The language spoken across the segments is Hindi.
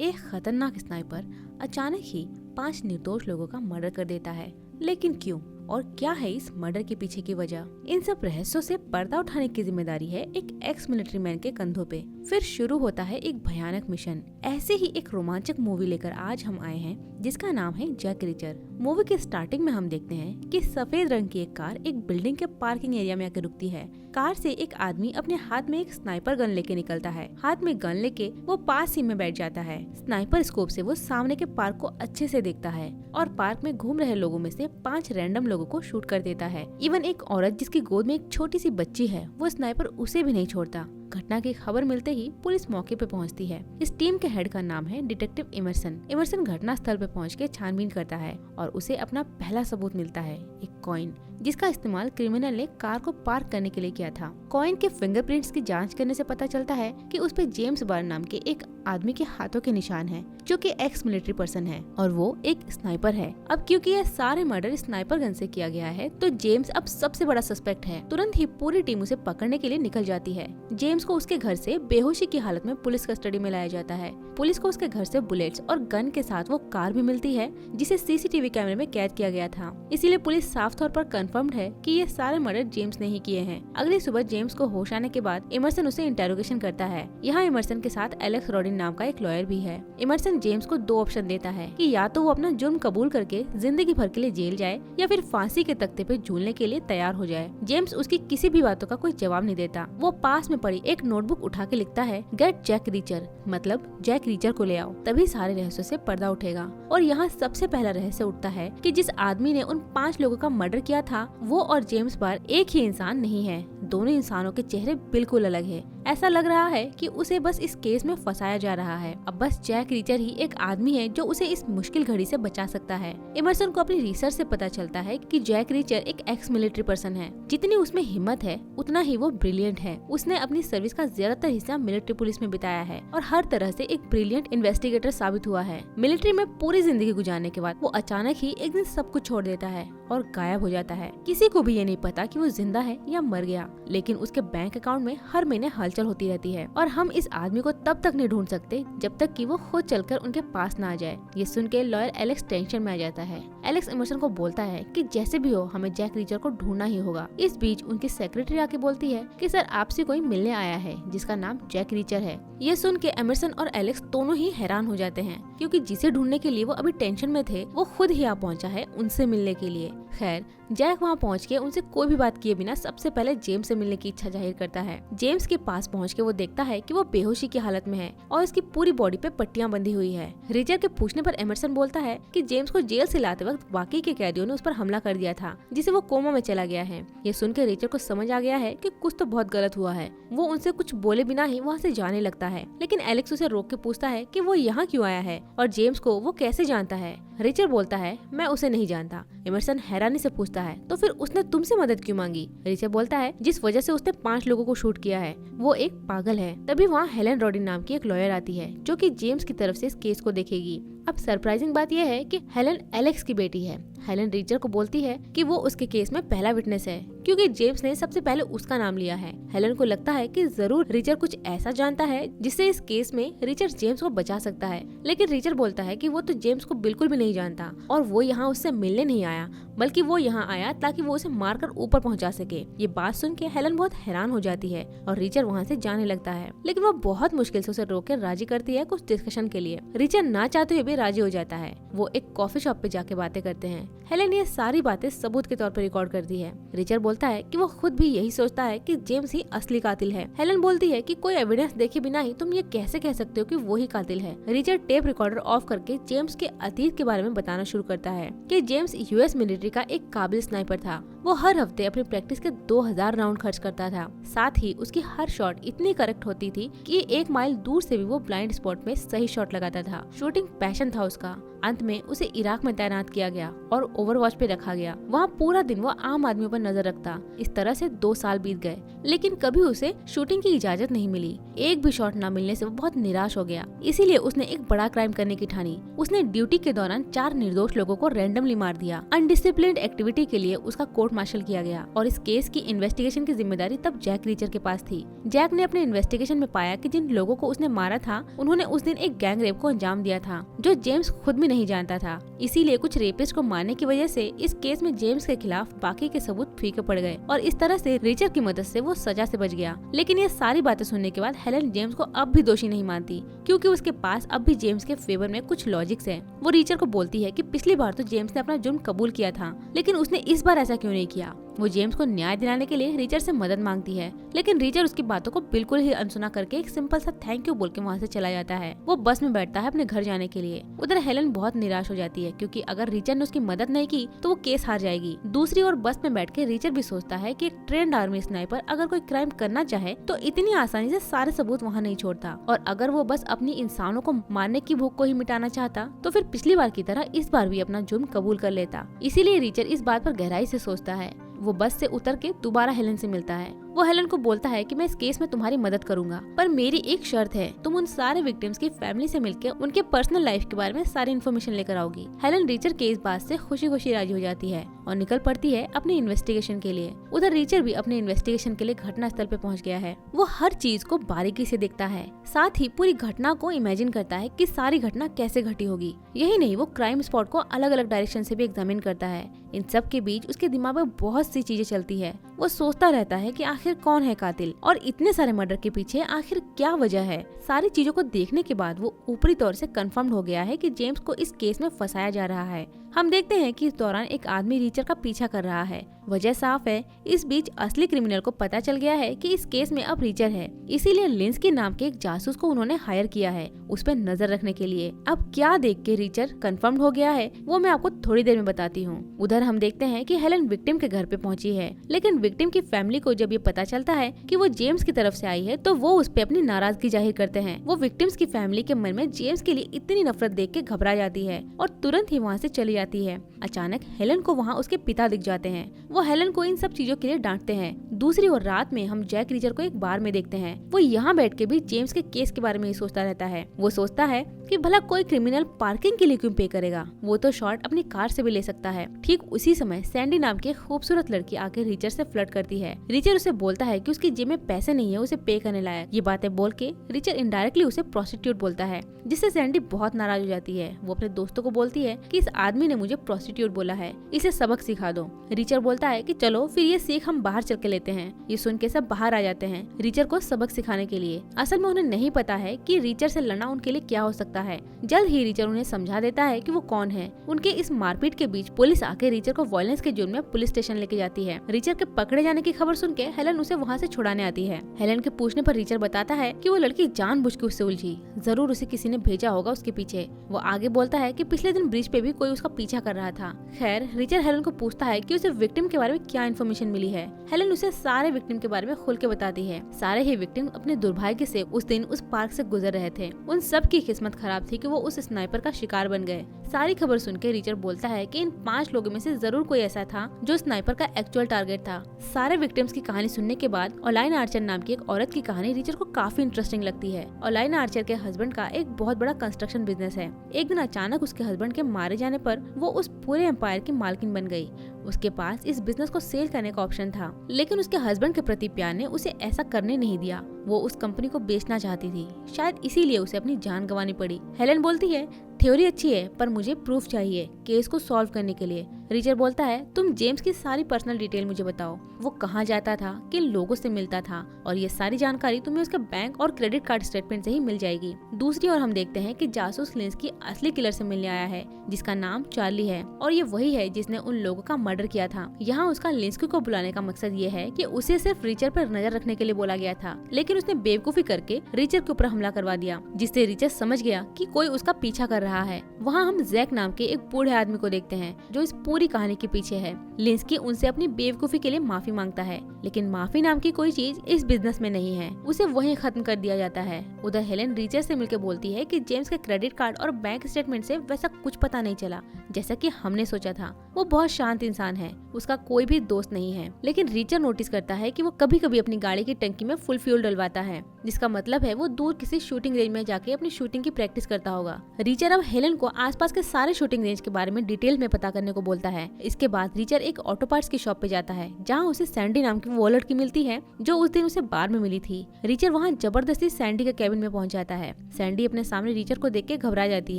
एक खतरनाक स्नाइपर अचानक ही 5 निर्दोष लोगों का मर्डर कर देता है। लेकिन क्यों और क्या है इस मर्डर के पीछे की वजह? इन सब रहस्यों से पर्दा उठाने की जिम्मेदारी है एक एक्स मिलिट्री मैन के कंधों पे। फिर शुरू होता है एक भयानक मिशन। ऐसे ही एक रोमांचक मूवी लेकर आज हम आए हैं जिसका नाम है जैक रीचर। मूवी के स्टार्टिंग में हम देखते हैं कि सफेद रंग की एक कार एक बिल्डिंग के पार्किंग एरिया में आकर रुकती है। कार से एक आदमी अपने हाथ में एक स्नाइपर गन लेके निकलता है। हाथ में गन लेके वो पास ही में बैठ जाता है। स्नाइपर स्कोप से वो सामने के पार्क को अच्छे से देखता है और पार्क में घूम रहे लोगों में से 5 रैंडम लोगों को शूट कर देता है। इवन एक औरत जिसकी गोद में एक छोटी सी बच्ची है, वो स्नाइपर उसे भी नहीं छोड़ता। घटना की खबर मिलते ही पुलिस मौके पे पहुंचती है। इस टीम के हेड का नाम है डिटेक्टिव इमर्सन। इमर्सन घटना स्थल पे पहुंच के छानबीन करता है और उसे अपना पहला सबूत मिलता है, एक कॉइन जिसका इस्तेमाल क्रिमिनल ने कार को पार्क करने के लिए किया था। कॉइन के फिंगरप्रिंट्स की जांच करने से पता चलता है कि उस पे जेम्स बर्न नाम के एक आदमी के हाथों के निशान हैं, जो कि एक्स मिलिट्री पर्सन है और वो एक स्नाइपर है। अब क्योंकि यह सारे मर्डर स्नाइपर गन से किया गया है, तो जेम्स अब सबसे बड़ा सस्पेक्ट है। तुरंत ही पूरी टीम उसे पकड़ने के लिए निकल जाती है। जेम्स को उसके घर से बेहोशी की हालत में पुलिस कस्टडी में लाया जाता है। पुलिस को उसके घर से बुलेट्स और गन के साथ वो कार भी मिलती है जिसे सीसीटीवी कैमरे में कैद किया गया था। इसीलिए पुलिस साफ तौर पर कंफर्म्ड है कि ये सारे मर्डर जेम्स ने ही किए हैं। अगली सुबह जेम्स को होश आने के बाद इमर्सन उसे इंटेरोगेशन करता है। यहाँ इमर्सन के साथ एलेक्स रॉडिन नाम का एक लॉयर भी है। इमर्सन जेम्स को 2 ऑप्शन देता है कि या तो वो अपना जुर्म कबूल करके जिंदगी भर के लिए जेल जाए या फिर फांसी के तख्ते पे झूलने के लिए तैयार हो जाए। जेम्स उसकी किसी भी बातों का कोई जवाब नहीं देता। वो पास में पड़ी एक नोटबुक उठा के लिखता है, गेट जैक रीचर, मतलब जैक रीचर को ले आओ, तभी सारे रहस्यों से पर्दा उठेगा। और यहाँ सबसे पहला रहस्य उठता है कि जिस आदमी ने उन 5 लोगों का मर्डर किया था, वो और जेम्स बार एक ही इंसान नहीं है। दोनों इंसानों के चेहरे बिल्कुल अलग है। ऐसा लग रहा है कि उसे बस इस केस में फंसाया जा रहा है। अब बस जैक रीचर ही एक आदमी है जो उसे इस मुश्किल घड़ी से बचा सकता है। इमर्सन को अपनी रिसर्च से पता चलता है कि जैक रीचर एक एक्स मिलिट्री पर्सन है। जितनी उसमें हिम्मत है उतना ही वो ब्रिलियंट है। उसने अपनी सर्विस का ज्यादातर हिस्सा मिलिट्री पुलिस में बिताया है और हर तरह से एक ब्रिलियंट इन्वेस्टिगेटर साबित हुआ है। मिलिट्री में पूरी जिंदगी गुजारने के बाद वो अचानक ही एक दिन सब कुछ छोड़ देता है और गायब हो जाता है। किसी को भी ये नहीं पता कि वो जिंदा है या मर गया, लेकिन उसके बैंक अकाउंट में हर महीने हलचल होती रहती है और हम इस आदमी को तब तक नहीं ढूंढ सकते जब तक कि वो खुद चलकर उनके पास ना आ जाए। ये सुन के लॉयर एलेक्स टेंशन में आ जाता है। एलेक्स इमर्सन को बोलता है कि जैसे भी हो हमें जैक रीचर को ढूंढना ही होगा। इस बीच उनकी सेक्रेटरी आके बोलती है कि सर आपसे कोई मिलने आया है जिसका नाम जैक रीचर है। ये सुन के इमर्सन और एलेक्स दोनों ही हैरान हो जाते हैं, क्योंकि जिसे ढूंढने के लिए वो अभी टेंशन में थे वो खुद ही आ पहुंचा है उनसे मिलने के लिए। खैर जैक वहाँ पहुँच के उनसे कोई भी बात किए बिना सबसे पहले जेम्स से मिलने की इच्छा जाहिर करता है। जेम्स के पास पहुँच के वो देखता है कि वो बेहोशी की हालत में है और उसकी पूरी बॉडी पे पट्टियां बंधी हुई है। रीचर के पूछने पर इमर्सन बोलता है कि जेम्स को जेल से लाते वक्त बाकी के कैदियों ने उस पर हमला कर दिया था, जिसे वो कोमा में चला गया है। ये सुनकर रीचर को समझ आ गया है कि कुछ तो बहुत गलत हुआ है। वो उनसे कुछ बोले बिना ही वहाँ से जाने लगता है, लेकिन एलेक्स उसे रोक के पूछता है कि वो यहाँ क्यों आया है और जेम्स को वो कैसे जानता है। रीचर बोलता है मैं उसे नहीं जानता। इमर्सन हैरानी से पूछता है तो फिर उसने तुमसे मदद क्यों मांगी? रीचर बोलता है जिस वजह से उसने 5 लोगों को शूट किया है वो एक पागल है। तभी वहाँ हेलेन रॉडिन नाम की एक लॉयर आती है जो कि जेम्स की तरफ से इस केस को देखेगी। अब सरप्राइजिंग बात यह है कि हेलेन एलेक्स की बेटी है। हेलेन रीचर को बोलती है कि वो उसके केस में पहला विटनेस है, क्योंकि जेम्स ने सबसे पहले उसका नाम लिया है। हेलेन को लगता है कि जरूर रीचर कुछ ऐसा जानता है जिससे इस केस में रीचर जेम्स को बचा सकता है, लेकिन रीचर बोलता है कि वो तो जेम्स को बिल्कुल भी नहीं जानता और वो यहाँ उससे मिलने नहीं आया, बल्कि वो यहाँ आया ताकि वो उसे मारकर ऊपर पहुँचा सके। ये बात सुन के हेलेन बहुत हैरान हो जाती है और रीचर वहाँ से जाने लगता है, लेकिन वो बहुत मुश्किल से उसे रोक कर राजी करती है कुछ डिस्कशन के लिए। रीचर ना चाहते हुए भी राजी हो जाता है। वो एक कॉफी शॉप पे जाके बातें करते हैं। हेलेन ये सारी बातें सबूत के तौर पर रिकॉर्ड करती है। रीचर बोलता है कि वो खुद भी यही सोचता है कि जेम्स ही असली कातिल है। हेलेन बोलती है कि कोई एविडेंस देखे बिना ही तुम ये कैसे कह सकते हो कि वो ही कातिल है। रीचर टेप रिकॉर्डर ऑफ करके जेम्स के अतीत के बारे में बताना शुरू करता है कि जेम्स यूएस मिलिट्री का एक काबिल स्नाइपर था। वो हर हफ्ते अपनी प्रैक्टिस के 2000 राउंड खर्च करता था। साथ ही उसकी हर शॉट इतनी करेक्ट होती थी कि 1 माइल दूर से भी वो ब्लाइंड स्पॉट में सही शॉट लगाता था। शूटिंग पैशन था उसका। अंत में उसे इराक में तैनात किया गया और ओवरवॉच पे रखा गया। वहाँ पूरा दिन वो आम आदमियों पर नजर रखता। इस तरह से 2 साल बीत गए, लेकिन कभी उसे शूटिंग की इजाजत नहीं मिली। एक भी शॉट न मिलने से वो बहुत निराश हो गया। इसीलिए उसने एक बड़ा क्राइम करने की ठानी। उसने ड्यूटी के दौरान 4 निर्दोष लोगों को रैंडमली मार दिया। अनडिसिप्लिन्ड एक्टिविटी के लिए उसका कोड कोर्ट मार्शल किया गया और इस केस की इन्वेस्टिगेशन की जिम्मेदारी तब जैक रीचर के पास थी। जैक ने अपने इन्वेस्टिगेशन में पाया कि जिन लोगों को उसने मारा था उन्होंने उस दिन एक गैंग रेप को अंजाम दिया था जो जेम्स खुद भी नहीं जानता था। इसीलिए कुछ रेपिस्ट को मारने की वजह से इस केस में जेम्स के खिलाफ बाकी के सबूत फीके पड़ गए और इस तरह से रीचर की मदद से वो सजा से बच गया। लेकिन ये सारी बातें सुनने के बाद हेलन जेम्स को अब भी दोषी नहीं मानती, क्योंकि उसके पास अब भी जेम्स के फेवर में कुछ लॉजिक्स हैं। वो रीचर को बोलती है कि पिछली बार तो जेम्स ने अपना जुर्म कबूल किया था, लेकिन उसने इस बार ऐसा क्यों नहीं किया। वो जेम्स को न्याय दिलाने के लिए रीचर से मदद मांगती है, लेकिन रीचर उसकी बातों को बिल्कुल ही अनसुना करके एक सिंपल सा थैंक यू बोल के वहाँ से चला जाता है। वो बस में बैठता है अपने घर जाने के लिए। उधर हेलन बहुत निराश हो जाती है, क्योंकि अगर रीचर ने उसकी मदद नहीं की तो वो केस हार जाएगी। दूसरी ओर बस में बैठ के रीचर भी सोचता है कि एक ट्रेंड आर्मी स्नाइपर अगर कोई क्राइम करना चाहे तो इतनी आसानी से सारे सबूत वहाँ नहीं छोड़ता, और अगर वो बस अपनी इंसानों को मारने की भूख को ही मिटाना चाहता तो फिर पिछली बार की तरह इस बार भी अपना जुर्म कबूल कर लेता। इसीलिए रीचर इस बात पर गहराई से सोचता है। वो बस से उतर के दोबारा हेलन से मिलता है। वो हेलन को बोलता है कि मैं इस केस में तुम्हारी मदद करूंगा, पर मेरी एक शर्त है, तुम उन सारे विक्टिम्स की फैमिली से मिलकर उनके पर्सनल लाइफ के बारे में सारी इन्फॉर्मेशन लेकर आओगी। हेलन रीचर के इस बात से खुशी खुशी राजी हो जाती है और निकल पड़ती है अपनी इन्वेस्टिगेशन के लिए। उधर रीचर भी अपने इन्वेस्टिगेशन के लिए घटना स्थल पे पहुंच गया है। वो हर चीज को बारीकी से देखता है, साथ ही पूरी घटना को इमेजिन करता है कि सारी घटना कैसे घटी होगी। यही नहीं, वो क्राइम स्पॉट को अलग अलग डायरेक्शन से भी एग्जामिन करता है। इन सब के बीच उसके दिमाग में बहुत सी चीजें चलती है। वो सोचता रहता है कि आखिर कौन है कातिल और इतने सारे मर्डर के पीछे आखिर क्या वजह है। सारी चीजों को देखने के बाद वो ऊपरी तौर से कंफर्म हो गया है कि जेम्स को इस केस में फंसाया जा रहा है। हम देखते हैं कि इस दौरान एक आदमी रीचर का पीछा कर रहा है। वजह साफ है, इस बीच असली क्रिमिनल को पता चल गया है कि इस केस में अब रीचर है, इसीलिए लिंस्की नाम के एक जासूस को उन्होंने हायर किया है उस पर नजर रखने के लिए। अब क्या देख के रीचर कंफर्म हो गया है वो मैं आपको थोड़ी देर में बताती हूँ। उधर हम देखते हैं कि हेलन विक्टिम के घर पे पहुंची है, लेकिन विक्टिम की फैमिली को जब ये पता चलता है कि वो जेम्स की तरफ से आई है तो वो उस पे अपनी नाराजगी जाहिर करते हैं। वो विक्टिम्स की फैमिली के मन में जेम्स के लिए इतनी नफरत देख के घबरा जाती है और तुरंत ही वहाँ से चली जाती है। अचानक हेलन को वहाँ उसके पिता दिख जाते हैं। वो हेलन को इन सब चीजों के लिए डांटते हैं। दूसरी ओर रात में हम जैक रीचर को एक बार में देखते हैं। वो यहाँ बैठ के भी जेम्स के केस के बारे में ही सोचता रहता है। वो सोचता है कि भला कोई क्रिमिनल पार्किंग के लिए क्यों पे करेगा, वो तो शॉट अपनी कार से भी ले सकता है। ठीक उसी समय सैंडी नाम की एक खूबसूरत लड़की आके रीचर से फ्लर्ट करती है। रीचर उसे बोलता है कि उसकी जेब में पैसे नहीं है उसे पे करने लायक। ये बातें बोल के रीचर इनडायरेक्टली उसे प्रोस्टिट्यूट बोलता है, जिससे सैंडी बहुत नाराज हो जाती है। वो अपने दोस्तों को बोलती है कि इस आदमी ने मुझे प्रोस्टिट्यूट बोला है, इसे सबक सिखा दो। रीचर बोलता है कि चलो फिर ये सीख हम बाहर चल के लेते हैं। ये सुन के सब बाहर आ जाते हैं रीचर को सबक सिखाने के लिए। असल में उन्हें नहीं पता है कि रीचर से लड़ना उनके लिए क्या हो सकता है। जल्द ही रीचर उन्हें समझा देता है कि वो कौन है। उनके इस मारपीट के बीच पुलिस आके रीचर को वायलेंस के जुर्म में पुलिस स्टेशन लेके जाती है। रीचर के पकड़े जाने की खबर सुन के हेलन उसे वहाँ से छुड़ाने आती है। हेलन के पूछने पर रीचर बताता है कि वो लड़की जानबूझ के उससे उलझी, जरूर उसे किसी ने भेजा होगा उसके पीछे। वो आगे बोलता है कि पिछले दिन ब्रिज पे भी कोई उसका पीछा कर रहा था। खैर रीचर हेलन को पूछता है कि उसे विक्टिम के बारे में क्या इन्फॉर्मेशन मिली है। हेलन उसे सारे विक्टिम के बारे में खुल के बताती है। सारे ही विक्टिम अपने दुर्भाग्य से उस दिन उस पार्क से गुजर रहे थे। उन सब की किस्मत खराब थी कि वो उस स्नाइपर का शिकार बन गए। सारी खबर सुन के रीचर बोलता है कि इन 5 लोगों में से जरूर कोई ऐसा था जो स्नाइपर का एक्चुअल टारगेट था। सारे विक्टिम्स की कहानी सुनने के बाद ओलाइन आर्चर नाम की एक औरत की कहानी रीचर को काफी इंटरेस्टिंग लगती है। ओलाइन आर्चर के हस्बैंड का एक बहुत बड़ा कंस्ट्रक्शन बिजनेस है। एक दिन अचानक उसके हस्बैंड के मारे जाने पर वो उस पूरे एम्पायर की मालकिन बन गई। उसके पास इस बिजनेस को सेल करने का ऑप्शन था, लेकिन उसके हस्बैंड के प्रति प्यार ने उसे ऐसा करने नहीं दिया। वो उस कंपनी को बेचना चाहती थी, शायद इसीलिए उसे अपनी जान गंवानी पड़ी। हेलन बोलती है थ्योरी अच्छी है पर मुझे प्रूफ चाहिए केस को सॉल्व करने के लिए। रीचर बोलता है तुम जेम्स की सारी पर्सनल डिटेल मुझे बताओ, वो कहाँ जाता था, किन लोगों से मिलता था, और ये सारी जानकारी तुम्हें उसके बैंक और क्रेडिट कार्ड स्टेटमेंट से ही मिल जाएगी। दूसरी ओर हम देखते हैं कि जासूस लिंस्की असली किलर से मिलने आया है जिसका नाम चार्ली है, और ये वही है जिसने उन लोगों का मर्डर किया था। यहाँ उसका लिंस्की को बुलाने का मकसद ये है कि उसे सिर्फ रीचर पर नजर रखने के लिए बोला गया था, लेकिन उसने बेवकूफी करके रीचर के ऊपर हमला करवा दिया, जिससे रीचर समझ गया कि कोई उसका पीछा कर रहा है। वहाँ हम जैक नाम के एक बूढ़े आदमी को देखते हैं जो इस पूरी कहानी के पीछे है। लिंस्की उनसे अपनी बेवकूफी के लिए माफी मांगता है, लेकिन माफी नाम की कोई चीज इस बिजनेस में नहीं है, उसे वहीं खत्म कर दिया जाता है। उधर हेलेन रीचर से मिलकर बोलती है कि जेम्स के क्रेडिट कार्ड और बैंक स्टेटमेंट से वैसा कुछ पता नहीं चला जैसा कि हमने सोचा था। वो बहुत शांत इंसान है, उसका कोई भी दोस्त नहीं है, लेकिन रीचर नोटिस करता है कि वो कभी कभी अपनी गाड़ी की टंकी में फुल फ्यूल डलवाता है, जिसका मतलब है वो दूर किसी शूटिंग रेंज में जाके अपनी शूटिंग की प्रैक्टिस करता होगा। रीचर अब हेलेन को आसपास के सारे शूटिंग रेंज के बारे में डिटेल में पता करने को बोलता होता है। इसके बाद रिचर एक ऑटो पार्ट्स की शॉप पे जाता है जहाँ उसे सैंडी नाम की वो लड़की मिलती है जो उस दिन उसे बार में मिली थी। रिचर वहाँ जबरदस्ती सैंडी के कैबिन में पहुंच जाता है। सैंडी अपने सामने रिचर को देख के घबरा जाती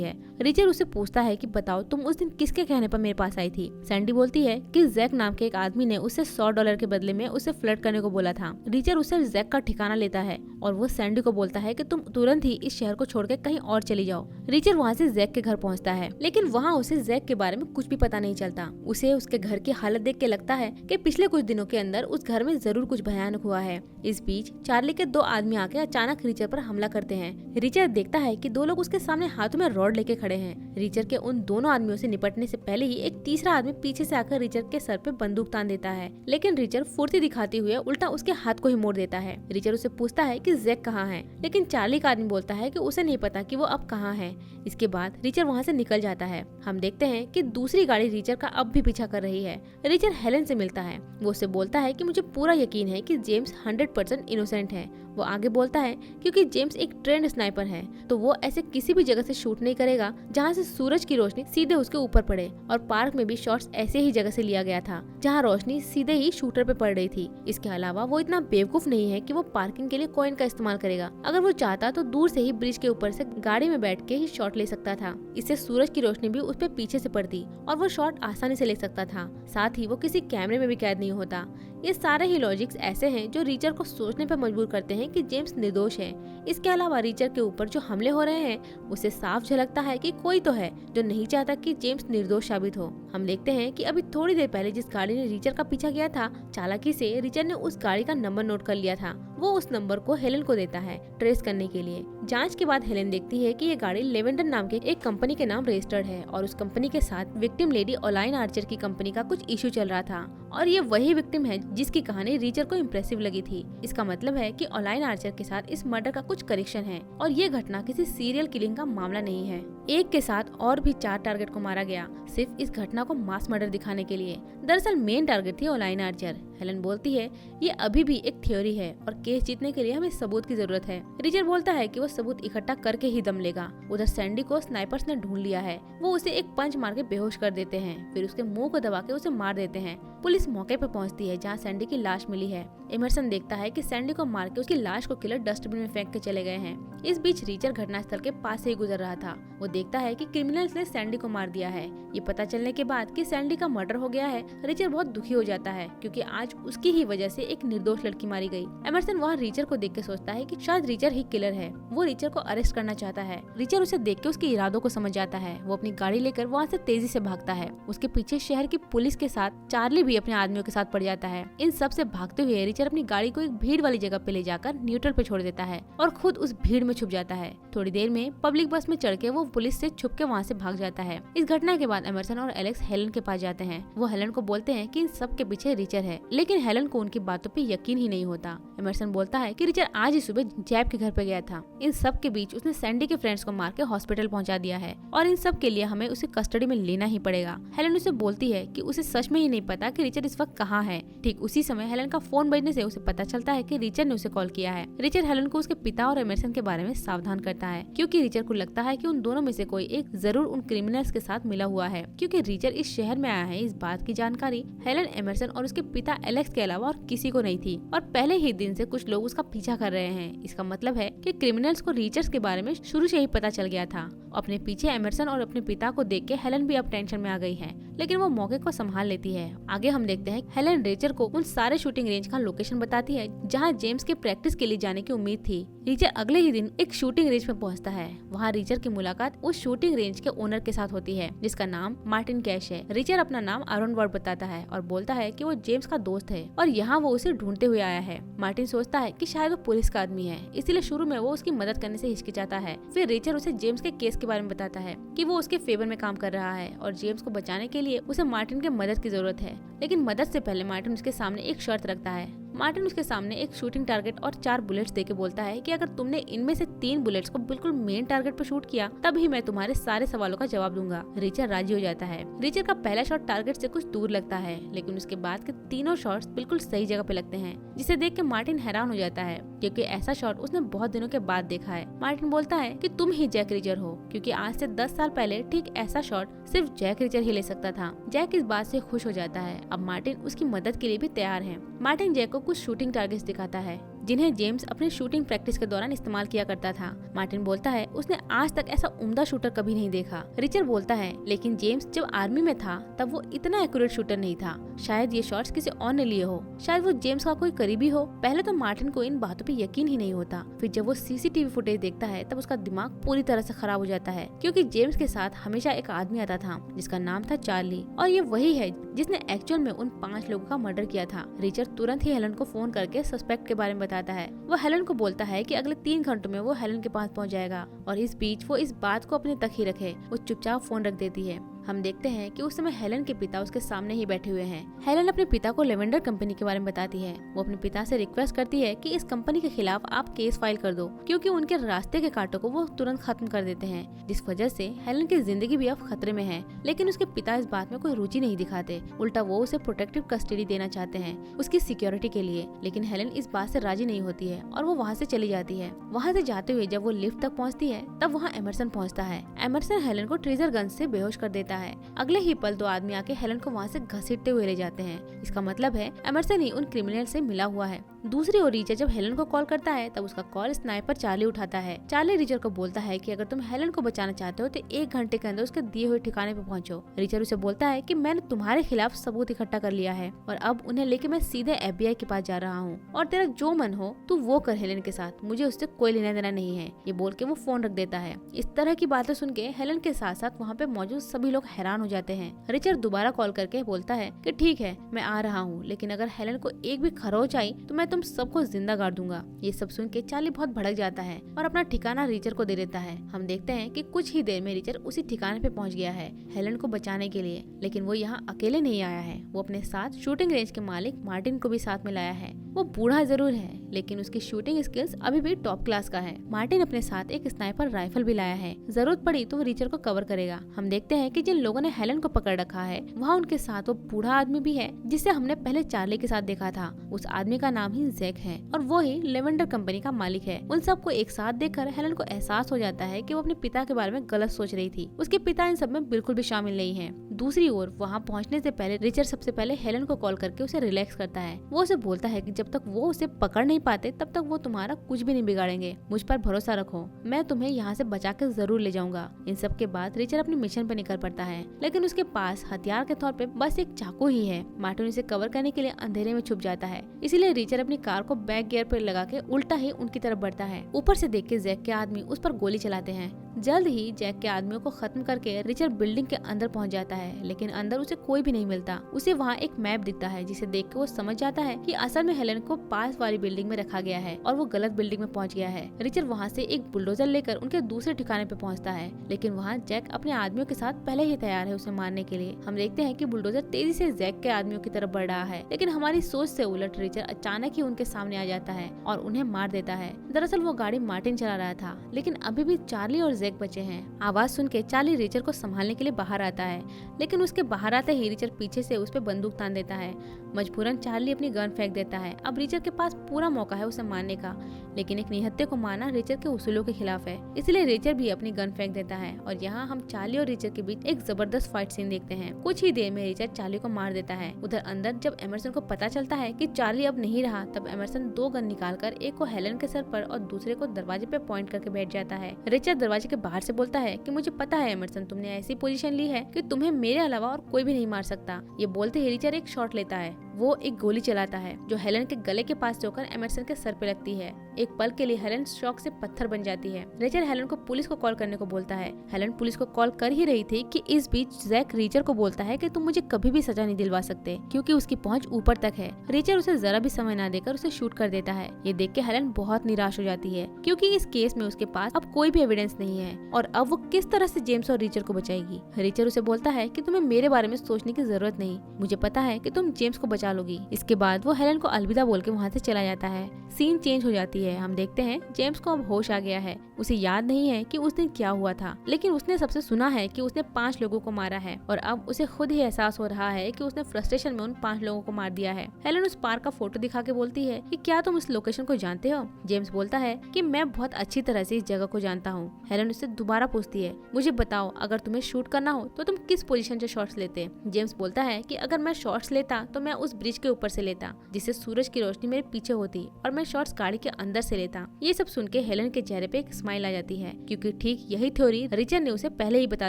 है। रिचर उसे पूछता है कि बताओ तुम उस दिन किसके कहने पर मेरे पास आई थी। सैंडी बोलती है कि जैक नाम के एक आदमी ने उसे $100 के बदले में उसे फ्लर्ट करने को बोला था। रिचर उसे जैक का ठिकाना लेता है और वो सैंडी को बोलता है कि तुम तुरंत ही इस शहर को छोड़कर कहीं और चली जाओ। रिचर वहाँ से जैक के घर पहुँचता है, लेकिन वहाँ उसे जैक के बारे में कुछ भी पता नहीं चलता। उसे उसके घर की हालत देख के लगता है कि पिछले कुछ दिनों के अंदर उस घर में जरूर कुछ भयानक हुआ है। इस बीच चार्ली के 2 आदमी आके अचानक रिचर पर हमला करते हैं। रिचर देखता है कि 2 लोग उसके सामने हाथों में रॉड लेके खड़े हैं। रिचर के उन दोनों आदमियों से निपटने से पहले ही एक तीसरा आदमी पीछे से आकर रिचर के सर पे बंदूक तान देता है, लेकिन रिचर फुर्ती दिखाते हुए उल्टा उसके हाथ को ही मोड़ देता है। रिचर उसे पूछता है कि जैक कहाँ है, लेकिन चार्ली का आदमी बोलता है कि उसे नहीं पता कि वो अब कहाँ है। इसके बाद रिचर वहाँ से निकल जाता है। हम देखते हैं कि दूसरी गाड़ी रिचर का अब भी पीछा कर रही है। रिचर हेलन से मिलता है। वो उससे बोलता है कि मुझे पूरा यकीन है कि जेम्स 100% इनोसेंट है। वो आगे बोलता है क्योंकि जेम्स एक ट्रेंड स्नाइपर है तो वो ऐसे किसी भी जगह से शूट नहीं करेगा जहाँ से सूरज की रोशनी सीधे उसके ऊपर पड़े, और पार्क में भी शॉट्स ऐसे ही जगह से लिया गया था जहाँ रोशनी सीधे ही शूटर पे पड़ रही थी। इसके अलावा वो इतना बेवकूफ नहीं है कि वो पार्किंग के लिए कॉइन का इस्तेमाल करेगा। अगर वो चाहता तो दूर से ही ब्रिज के ऊपर से गाड़ी में बैठ के ही शॉट ले सकता था। इससे सूरज की रोशनी भी उस पे पीछे से पड़ती और वो शॉट आसानी से ले सकता था। साथ ही वो किसी कैमरे में भी कैद नहीं होता। ये सारे ही लॉजिक्स ऐसे हैं जो रिचर को सोचने पर मजबूर करते हैं कि जेम्स निर्दोष है। इसके अलावा रिचर के ऊपर जो हमले हो रहे हैं उसे साफ झलकता है कि कोई तो है जो नहीं चाहता कि जेम्स निर्दोष साबित हो। हम देखते हैं कि अभी थोड़ी देर पहले जिस गाड़ी ने रिचर का पीछा किया था, चालाकी से रिचर ने उस गाड़ी का नंबर नोट कर लिया था। वो उस नंबर को हेलन को देता है ट्रेस करने के लिए। जांच के बाद हेलन देखती है कि ये गाड़ी लेवेंडर नाम के एक कंपनी के नाम रजिस्टर्ड है और उस कंपनी के साथ विक्टिम लेडी ओलाइन आर्चर की कंपनी का कुछ इशू चल रहा था, और ये वही विक्टिम है जिसकी कहानी रिचर को इम्प्रेसिव लगी थी। इसका मतलब है कि ओलाइन आर्चर के साथ इस मर्डर का कुछ कनेक्शन है और ये घटना किसी सीरियल किलिंग का मामला नहीं है। एक के साथ और भी 4 टारगेट को मारा गया सिर्फ इस घटना को मास मर्डर दिखाने के लिए। दरअसल मेन टारगेट थी ओलाइन आर्चर। हेलन बोलती है ये अभी भी एक थ्योरी है और केस जीतने के लिए हमें सबूत की जरूरत है। रिचर बोलता है कि वो सबूत इकट्ठा करके ही दम लेगा। उधर सैंडी को स्नाइपर्स ने ढूंढ लिया है। वो उसे एक पंच मार के बेहोश कर देते हैं, फिर उसके मुंह को दबा के उसे मार देते हैं। पुलिस मौके पर पहुंचती है जहां सैंडी की लाश मिली है। एमरसन देखता है कि सैंडी को मार के उसकी लाश को किलर डस्टबिन में फेंक के चले गए हैं। इस बीच रिचर घटनास्थल के पास से ही गुजर रहा था। वो देखता है कि क्रिमिनल्स ने सैंडी को मार दिया है। ये पता चलने के बाद कि सैंडी का मर्डर हो गया है, रिचर बहुत दुखी हो जाता है क्योंकि आज उसकी ही वजह से एक निर्दोष लड़की मारी गई। एमरसन वहाँ रिचर को देख के सोचता है कि शायद रिचर ही किलर है। वो रिचर को अरेस्ट करना चाहता है। रिचर उसे देख के उसके इरादों को समझ जाता है। वो अपनी गाड़ी लेकर वहाँ से तेजी से भागता है। उसके पीछे शहर की पुलिस के साथ चार्ली भी अपने आदमियों के साथ पड़ जाता है। इन सब से भागते हुए रिचर अपनी गाड़ी को एक भीड़ वाली जगह पे ले जाकर न्यूट्रल पे छोड़ देता है और खुद उस भीड़ में छुप जाता है। थोड़ी देर में पब्लिक बस में चढ़ के वो पुलिस से छुप के वहाँ से भाग जाता है। इस घटना के बाद एमरसन और एलेक्स हेलन के पास जाते हैं। वो हेलन को बोलते हैं कि इन सब के पीछे रिचर है, लेकिन हेलन को उनकी बातों पे यकीन ही नहीं होता। एमरसन बोलता है कि रिचर आज ही सुबह जैब के घर पे गया था। इन सब के बीच उसने सैंडी के फ्रेंड्स को मार के हॉस्पिटल पहुंचा दिया है और इन सब के लिए हमें उसे कस्टडी में लेना ही पड़ेगा। हेलन उसे बोलती है कि उसे सच में ही नहीं पता कि रिचर इस वक्त कहाँ है। ठीक उसी समय हेलन का फोन बजने से उसे पता चलता है कि रिचर ने उसे कॉल किया है। रिचर हेलन को उसके पिता और एमरसन के बारे में सावधान करता है क्योंकि रिचर को लगता है कि उन दोनों में से कोई एक जरूर उन क्रिमिनल्स के साथ मिला हुआ है। क्योंकि रिचर इस शहर में आया है, इस बात की जानकारी हेलन, एमरसन और उसके पिता एलेक्स के अलावा और किसी को नहीं थी और पहले ही दिन से कुछ लोग उसका पीछा कर रहे हैं। इसका मतलब है कि क्रिमिनल्स को रिचर्स के बारे में शुरू से ही पता चल गया था। अपने पीछे एमरसन और अपने पिता को देख के हेलन भी अब टेंशन में आ गई है, लेकिन वो मौके को संभाल लेती है। आगे हम देखते हैं हेलन रिचर को उन सारे शूटिंग रेंज का लोकेशन बताती है जहां जेम्स के प्रैक्टिस के लिए जाने की उम्मीद थी। रिचर अगले ही दिन एक शूटिंग रेंज में पहुंचता है। वहां रिचर की मुलाकात उस शूटिंग रेंज के ओनर के साथ होती है जिसका नाम मार्टिन कैश है। रिचर अपना नाम आरोन वर्ड बताता है और बोलता है कि वो जेम्स का दोस्त है और यहाँ वो उसे ढूंढते हुए आया है। मार्टिन सोचता है कि शायद वो पुलिस का आदमी है, इसलिए शुरू में वो उसकी मदद करने से हिचकिचाता है। फिर रिचर उसे जेम्स के केस के बारे में बताता है कि वो उसके फेवर में काम कर रहा है और जेम्स को बचाने के लिए उसे मार्टिन की मदद की जरूरत है। लेकिन मदद से पहले मार्टिन उसके सामने एक शर्त रखता है। मार्टिन उसके सामने एक शूटिंग टारगेट और 4 बुलेट्स देके बोलता है कि अगर तुमने इनमें से 3 बुलेट्स को बिल्कुल मेन टारगेट पर शूट किया तभी मैं तुम्हारे सारे सवालों का जवाब दूंगा। रिचर राजी हो जाता है। रिचर का पहला शॉट टारगेट से कुछ दूर लगता है, लेकिन उसके बाद के तीनों शॉट्स बिल्कुल सही जगह पे लगते हैं, जिसे देख के मार्टिन हैरान हो जाता है क्योंकि ऐसा शॉट उसने बहुत दिनों के बाद देखा है। मार्टिन बोलता है कि तुम ही जैक रिचर हो, क्योंकि आज से 10 साल पहले ठीक ऐसा शॉट सिर्फ जैक रिचर ही ले सकता था। जैक इस बात से खुश हो जाता है। अब मार्टिन उसकी मदद के लिए भी तैयार है। मार्टिन जैक को कुछ शूटिंग टारगेट्स दिखाता है जिन्हें जेम्स अपने शूटिंग प्रैक्टिस के दौरान इस्तेमाल किया करता था। मार्टिन बोलता है उसने आज तक ऐसा उम्दा शूटर कभी नहीं देखा। रिचर बोलता है लेकिन जेम्स जब आर्मी में था तब वो इतना एक्यूरेट शूटर नहीं था, शायद ये शॉट्स किसी और ने लिए हो, शायद वो जेम्स का कोई करीबी हो। पहले तो मार्टिन को इन बातों पे यकीन ही नहीं होता, फिर जब वो सीसीटीवी फुटेज देखता है तब उसका दिमाग पूरी तरह से खराब हो जाता है, क्योंकि जेम्स के साथ हमेशा एक आदमी आता था जिसका नाम था चार्ली, और ये वही है जिसने एक्चुअल में उन 5 लोगों का मर्डर किया था। रिचर तुरंत ही हेलन को फोन करके सस्पेक्ट के बारे में बताता है। वो हेलन को बोलता है कि अगले 3 घंटों में वो हेलन के पास पहुंच जाएगा, और इस बीच वो इस बात को अपने तक ही रखे। वो चुपचाप फोन रख देती है। हम देखते हैं कि उस समय हेलन के पिता उसके सामने ही बैठे हुए हैं। हेलन अपने पिता को लेवेंडर कंपनी के बारे में बताती है। वो अपने पिता से रिक्वेस्ट करती है कि इस कंपनी के खिलाफ आप केस फाइल कर दो, क्योंकि उनके रास्ते के कांटों को वो तुरंत खत्म कर देते हैं, जिस वजह से हेलन की जिंदगी भी अब खतरे में है। लेकिन उसके पिता इस बात में कोई रुचि नहीं दिखाते, उल्टा वो उसे प्रोटेक्टिव कस्टडी देना चाहते हैं उसकी सिक्योरिटी के लिए। लेकिन हेलन इस बात से राजी नहीं होती है और वो वहाँ से चली जाती है। वहाँ से जाते हुए जब वो लिफ्ट तक पहुँचती है तब वहाँ एमरसन पहुँचता है। एमरसन हेलन को ट्रेजर गन से बेहोश कर देता है। अगले ही पल 2 आदमी आके हेलन को वहाँ से घसीटते हुए ले जाते हैं। इसका मतलब है एमरसन ही उन क्रिमिनल से मिला हुआ है। दूसरी ओर रिचर जब हेलन को कॉल करता है तब उसका कॉल स्नाइपर चार्ली उठाता है। चार्ली रिचर को बोलता है कि अगर तुम हेलन को बचाना चाहते हो तो 1 घंटे के अंदर उसके दिए हुए ठिकाने पे पहुंचो। रिचर उसे बोलता है कि मैंने तुम्हारे खिलाफ सबूत इकट्ठा कर लिया है और अब उन्हें लेके मैं सीधे FBI के पास जा रहा हूँ, और तेरा जो मन हो तू वो कर हेलन के साथ, मुझे उससे कोई लेना देना नहीं है। ये बोल के वो फोन रख देता है। इस तरह की बातें सुन के हेलन के साथ साथ वहाँ पे मौजूद सभी लोग हैरान हो जाते हैं। रिचर दोबारा कॉल करके बोलता है कि ठीक है मैं आ रहा हूँ, लेकिन अगर हेलन को एक भी खरोच आई तो मैं तुम सबको जिंदा गाड़ दूंगा। ये सब सुन के चार्ली बहुत भड़क जाता है और अपना ठिकाना रिचर को दे देता है। हम देखते हैं कि कुछ ही देर में रिचर उसी ठिकाने पे पहुंच गया है हेलन को बचाने के लिए, लेकिन वो यहाँ अकेले नहीं आया है। वो अपने साथ शूटिंग रेंज के मालिक मार्टिन को भी साथ में लाया है। वो बूढ़ा जरूर है लेकिन उसकी शूटिंग स्किल्स अभी भी टॉप क्लास का है। मार्टिन अपने साथ एक स्नाइपर राइफल भी लाया है, जरूरत पड़ी तो वो रिचर को कवर करेगा। हम देखते हैं कि जिन लोगों ने हेलन को पकड़ रखा है वहाँ उनके साथ वो बूढ़ा आदमी भी है जिसे हमने पहले चार्ली के साथ देखा था। उस आदमी का नाम ही जैक है और वो ही लेवेंडर कंपनी का मालिक है। उन सबको एक साथ देखकर हेलन को एहसास हो जाता है कि वो अपने पिता के बारे में गलत सोच रही थी। उसके पिता इन सब में बिल्कुल भी शामिल नहीं है। दूसरी ओर वहाँ पहुँचने से पहले रिचर सबसे पहले हेलन को कॉल करके उसे रिलैक्स करता है। वो उसे बोलता है कि जब तक वो उसे पकड़ नहीं पाते तब तक वो तुम्हारा कुछ भी नहीं बिगाड़ेंगे। मुझ पर भरोसा रखो, मैं तुम्हें यहाँ से बचा के जरूर ले जाऊंगा। इन सब के बाद रिचर अपने मिशन पे निकल पड़ता है, लेकिन उसके पास हथियार के तौर पे बस एक चाकू ही है। मार्टिन इसे कवर करने के लिए अंधेरे में छुप जाता है, इसीलिए रिचर अपनी कार को बैक गियर पर लगा के उल्टा ही उनकी तरफ बढ़ता है। ऊपर से देख के जैक के आदमी उस पर गोली चलाते हैं। जल्द ही जैक के आदमियों को खत्म करके रिचर बिल्डिंग के अंदर पहुंच जाता है, लेकिन अंदर उसे कोई भी नहीं मिलता। उसे वहाँ एक मैप दिखता है जिसे देख के वो समझ जाता है कि असल में हेलन को पास वाली बिल्डिंग में रखा गया है और वो गलत बिल्डिंग में पहुंच गया है। रिचर वहाँ से एक बुलडोजर लेकर उनके दूसरे ठिकाने पे पहुँचता है, लेकिन वहाँ जैक अपने आदमियों के साथ पहले ही तैयार है उसे मारने के लिए। हम देखते हैं कि बुलडोजर तेजी से जैक के आदमियों की तरफ बढ़ रहा है, लेकिन हमारी सोच से उलट रिचर अचानक ही उनके सामने आ जाता है और उन्हें मार देता है। दरअसल वो गाड़ी मार्टिन चला रहा था, लेकिन अभी भी चार्ली और जैक बचे हैं। आवाज सुन के चार्ली रिचर को संभालने के लिए बाहर आता है, लेकिन उसके बाहर आते ही रिचर पीछे से उस पे बंदूक तान देता है। मजबूरन चार्ली अपनी गन फेंक देता है। अब रिचर के पास पूरा मौका है उसे मारने का, लेकिन एक निहत्थे को मारना रिचर के उसूलों के खिलाफ है, इसलिए रिचर भी अपनी गन फेंक देता है। और यहाँ हम चार्ली और रिचर के बीच एक जबरदस्त फाइट सीन देखते हैं। कुछ ही देर में रिचर चार्ली को मार देता है। उधर अंदर जब एमरसन को पता चलता है कि चार्ली अब नहीं रहा, तब एमरसन 2 गन निकालकर एक को हेलन के सर पर और दूसरे को दरवाजे पे पॉइंट करके बैठ जाता है। रिचर दरवाजे के बाहर से बोलता है कि मुझे पता है एमरसन, तुमने ऐसी पोजीशन ली है कि तुम्हें मेरे अलावा और कोई भी नहीं मार सकता। ये बोलते ही रिचर एक शॉट लेता है। वो एक गोली चलाता है जो हेलन के गले के पास होकर एमरसन के सर पे लगती है। एक पल के लिए हेलन शॉक से पत्थर बन जाती है। रिचर हेलन को पुलिस को कॉल करने को बोलता है। हेलन पुलिस को कॉल कर ही रही थी कि इस बीच जैक रिचर को बोलता है कि तुम मुझे कभी भी सजा नहीं दिलवा सकते, क्योंकि उसकी पहुंच ऊपर तक है। रिचर उसे जरा भी समय न देकर उसे शूट कर देता है। ये देख के हेलन बहुत निराश हो जाती है, क्योंकि इस केस में उसके पास अब कोई भी एविडेंस नहीं है और अब वो किस तरह से जेम्स और रिचर को बचाएगी। रिचर उसे बोलता है कि तुम्हें मेरे बारे में सोचने की जरूरत नहीं, मुझे पता है कि तुम जेम्स को बचा डालूंगी। इसके बाद वो हेलन को अलविदा बोल के वहाँ से चला जाता है। सीन चेंज हो जाती है। हम देखते हैं जेम्स को अब होश आ गया है। उसे याद नहीं है कि उस दिन क्या हुआ था, लेकिन उसने सबसे सुना है कि उसने 5 लोगों को मारा है और अब उसे खुद ही एहसास हो रहा है कि उसने फ्रस्ट्रेशन में उन 5 लोगों को मार दिया है। हेलन उस पार्क का फोटो दिखा के बोलती है कि क्या तुम इस लोकेशन को जानते हो? जेम्स बोलता है कि मैं बहुत अच्छी तरह से इस जगह को जानता हूँ। हेलन उससे दोबारा पूछती है, मुझे बताओ अगर तुम्हें शूट करना हो तो तुम किस पोजीशन से शॉट्स लेते? जेम्स बोलता है कि अगर मैं शॉट्स लेता तो मैं उस ब्रिज के ऊपर से लेता जिससे सूरज की रोशनी मेरे पीछे होती और मैं शॉट्स गाड़ी के अंदर से लेता। ये सब सुन के हेलन के चेहरे पे एक स्माइल आ जाती है, क्योंकि ठीक यही थ्योरी रिचर्ड ने उसे पहले ही बता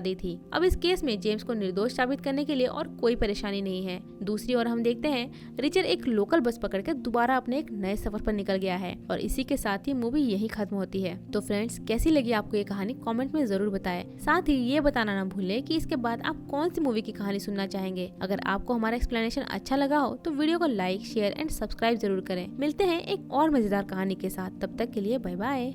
दी थी। अब इस केस में जेम्स को निर्दोष साबित करने के लिए और कोई परेशानी नहीं है। दूसरी ओर हम देखते हैं रिचर्ड एक लोकल बस पकड़कर दोबारा अपने एक नए सफर पर निकल गया है और इसी के साथ ही मूवी यही खत्म होती है। तो फ्रेंड्स, कैसी लगी आपको ये कहानी कमेंट में जरूर बताएं। साथ ही ये बताना ना भूलें कि इसके बाद आप कौन सी मूवी की कहानी सुनना चाहेंगे। अगर आपको हमारा एक्सप्लेनेशन अच्छा लगा हो तो वीडियो को लाइक, शेयर एंड सब्सक्राइब जरूर करें। मिलते हैं एक और मजेदार कहानी के साथ, तब तक के लिए बाय बाय।